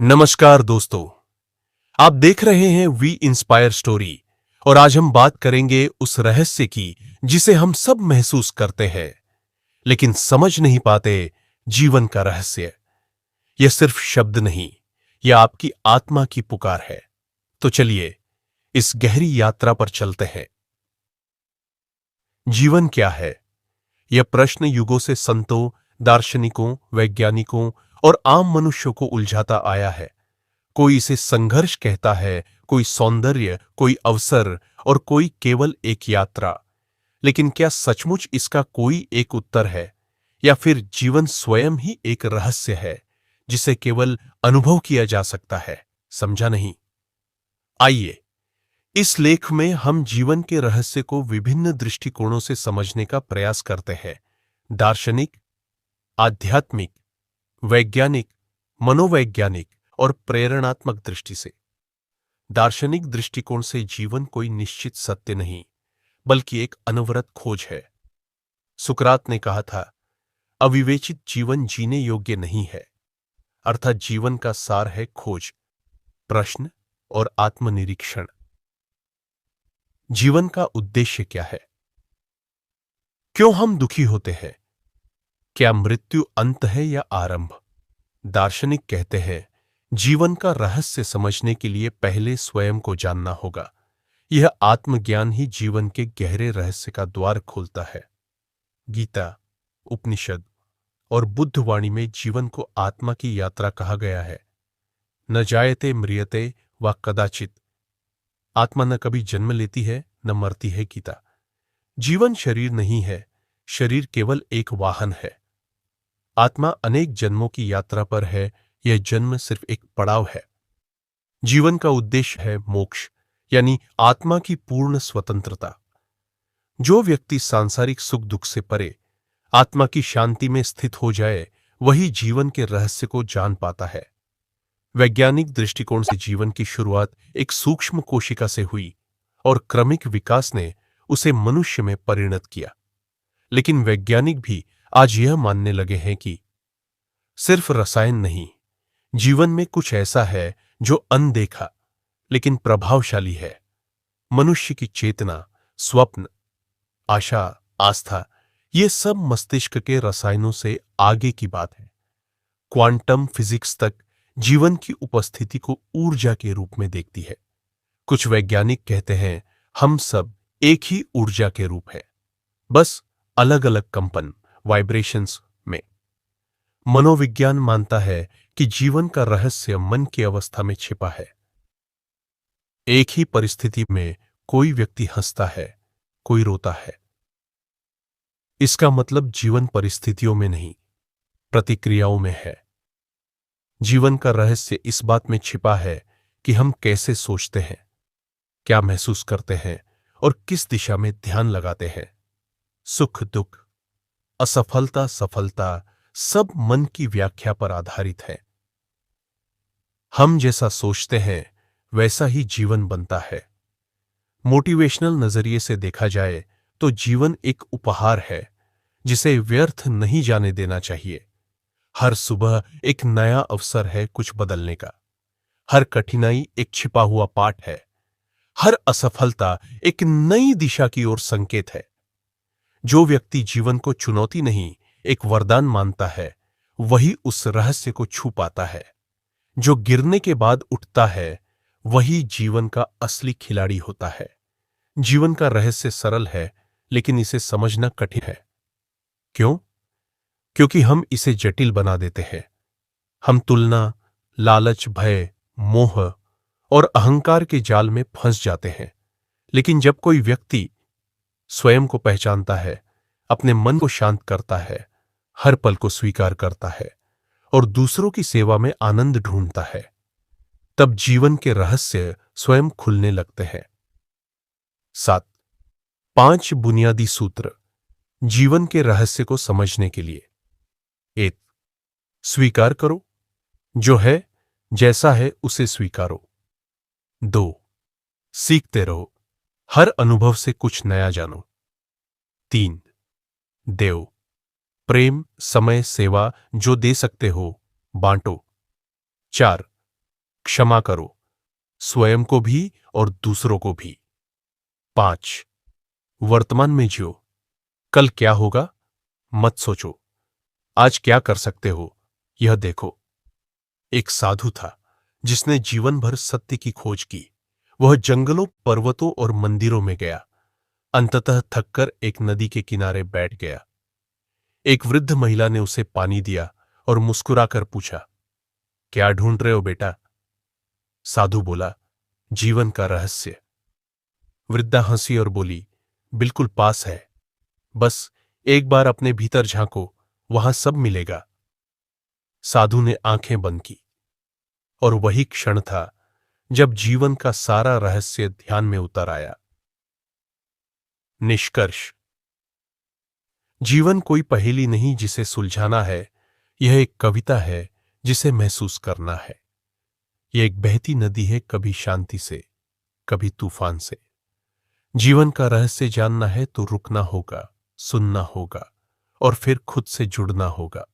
नमस्कार दोस्तों, आप देख रहे हैं वी इंस्पायर स्टोरी और आज हम बात करेंगे उस रहस्य की जिसे हम सब महसूस करते हैं लेकिन समझ नहीं पाते। जीवन का रहस्य यह सिर्फ शब्द नहीं, यह आपकी आत्मा की पुकार है। तो चलिए इस गहरी यात्रा पर चलते हैं। जीवन क्या है? यह प्रश्न युगों से संतों, दार्शनिकों, वैज्ञानिकों और आम मनुष्यों को उलझाता आया है। कोई इसे संघर्ष कहता है, कोई सौंदर्य, कोई अवसर और कोई केवल एक यात्रा। लेकिन क्या सचमुच इसका कोई एक उत्तर है, या फिर जीवन स्वयं ही एक रहस्य है जिसे केवल अनुभव किया जा सकता है, समझा नहीं? आइए इस लेख में हम जीवन के रहस्य को विभिन्न दृष्टिकोणों से समझने का प्रयास करते हैं। दार्शनिक, आध्यात्मिक, वैज्ञानिक, मनोवैज्ञानिक और प्रेरणात्मक दृष्टि से। दार्शनिक दृष्टिकोण से जीवन कोई निश्चित सत्य नहीं, बल्कि एक अनवरत खोज है। सुकरात ने कहा था, अविवेचित जीवन जीने योग्य नहीं है। अर्थात जीवन का सार है खोज, प्रश्न और आत्मनिरीक्षण। जीवन का उद्देश्य क्या है? क्यों हम दुखी होते हैं? क्या मृत्यु अंत है या आरंभ? दार्शनिक कहते हैं, जीवन का रहस्य समझने के लिए पहले स्वयं को जानना होगा। यह आत्मज्ञान ही जीवन के गहरे रहस्य का द्वार खोलता है। गीता, उपनिषद और बुद्धवाणी में जीवन को आत्मा की यात्रा कहा गया है। न जायते म्रियते व कदाचित। आत्मा न कभी जन्म लेती है न मरती है। गीता। जीवन शरीर नहीं है, शरीर केवल एक वाहन है। आत्मा अनेक जन्मों की यात्रा पर है, यह जन्म सिर्फ एक पड़ाव है। जीवन का उद्देश्य है मोक्ष, यानी आत्मा की पूर्ण स्वतंत्रता। जो व्यक्ति सांसारिक सुख दुख से परे आत्मा की शांति में स्थित हो जाए, वही जीवन के रहस्य को जान पाता है। वैज्ञानिक दृष्टिकोण से जीवन की शुरुआत एक सूक्ष्म कोशिका से हुई और क्रमिक विकास ने उसे मनुष्य में परिणत किया। लेकिन वैज्ञानिक भी आज यह मानने लगे हैं कि सिर्फ रसायन नहीं, जीवन में कुछ ऐसा है जो अनदेखा लेकिन प्रभावशाली है। मनुष्य की चेतना, स्वप्न, आशा, आस्था, ये सब मस्तिष्क के रसायनों से आगे की बात है। क्वांटम फिजिक्स तक जीवन की उपस्थिति को ऊर्जा के रूप में देखती है। कुछ वैज्ञानिक कहते हैं, हम सब एक ही ऊर्जा के रूप है, बस अलग अलग कंपन, वाइब्रेशंस में। मनोविज्ञान मानता है कि जीवन का रहस्य मन की अवस्था में छिपा है। एक ही परिस्थिति में कोई व्यक्ति हंसता है, कोई रोता है। इसका मतलब जीवन परिस्थितियों में नहीं, प्रतिक्रियाओं में है। जीवन का रहस्य इस बात में छिपा है कि हम कैसे सोचते हैं, क्या महसूस करते हैं और किस दिशा में ध्यान लगाते हैं। सुख दुख, असफलता सफलता, सब मन की व्याख्या पर आधारित है। हम जैसा सोचते हैं वैसा ही जीवन बनता है। मोटिवेशनल नजरिए से देखा जाए तो जीवन एक उपहार है जिसे व्यर्थ नहीं जाने देना चाहिए। हर सुबह एक नया अवसर है कुछ बदलने का। हर कठिनाई एक छिपा हुआ पाठ है। हर असफलता एक नई दिशा की ओर संकेत है। जो व्यक्ति जीवन को चुनौती नहीं, एक वरदान मानता है, वही उस रहस्य को छू पाता है। जो गिरने के बाद उठता है, वही जीवन का असली खिलाड़ी होता है। जीवन का रहस्य सरल है, लेकिन इसे समझना कठिन है। क्यों? क्योंकि हम इसे जटिल बना देते हैं। हम तुलना, लालच, भय, मोह और अहंकार के जाल में फंस जाते हैं। लेकिन जब कोई व्यक्ति स्वयं को पहचानता है, अपने मन को शांत करता है, हर पल को स्वीकार करता है और दूसरों की सेवा में आनंद ढूंढता है, तब जीवन के रहस्य स्वयं खुलने लगते हैं। 7. 5 बुनियादी सूत्र जीवन के रहस्य को समझने के लिए। 1. स्वीकार करो, जो है जैसा है उसे स्वीकारो। 2. सीखते रहो, हर अनुभव से कुछ नया जानो। 3. देव, प्रेम, समय, सेवा जो दे सकते हो बांटो। 4. क्षमा करो, स्वयं को भी और दूसरों को भी। 5. वर्तमान में जियो, कल क्या होगा मत सोचो, आज क्या कर सकते हो यह देखो। एक साधु था जिसने जीवन भर सत्य की खोज की। वह जंगलों, पर्वतों और मंदिरों में गया। अंततः थककर एक नदी के किनारे बैठ गया। एक वृद्ध महिला ने उसे पानी दिया और मुस्कुराकर पूछा, क्या ढूंढ रहे हो बेटा? साधु बोला, जीवन का रहस्य। वृद्धा हंसी और बोली, बिल्कुल पास है, बस एक बार अपने भीतर झांको, वहां सब मिलेगा। साधु ने आंखें बंद की और वही क्षण था जब जीवन का सारा रहस्य ध्यान में उतर आया। निष्कर्ष, जीवन कोई पहेली नहीं जिसे सुलझाना है, यह एक कविता है जिसे महसूस करना है। यह एक बहती नदी है, कभी शांति से, कभी तूफान से। जीवन का रहस्य जानना है तो रुकना होगा, सुनना होगा और फिर खुद से जुड़ना होगा।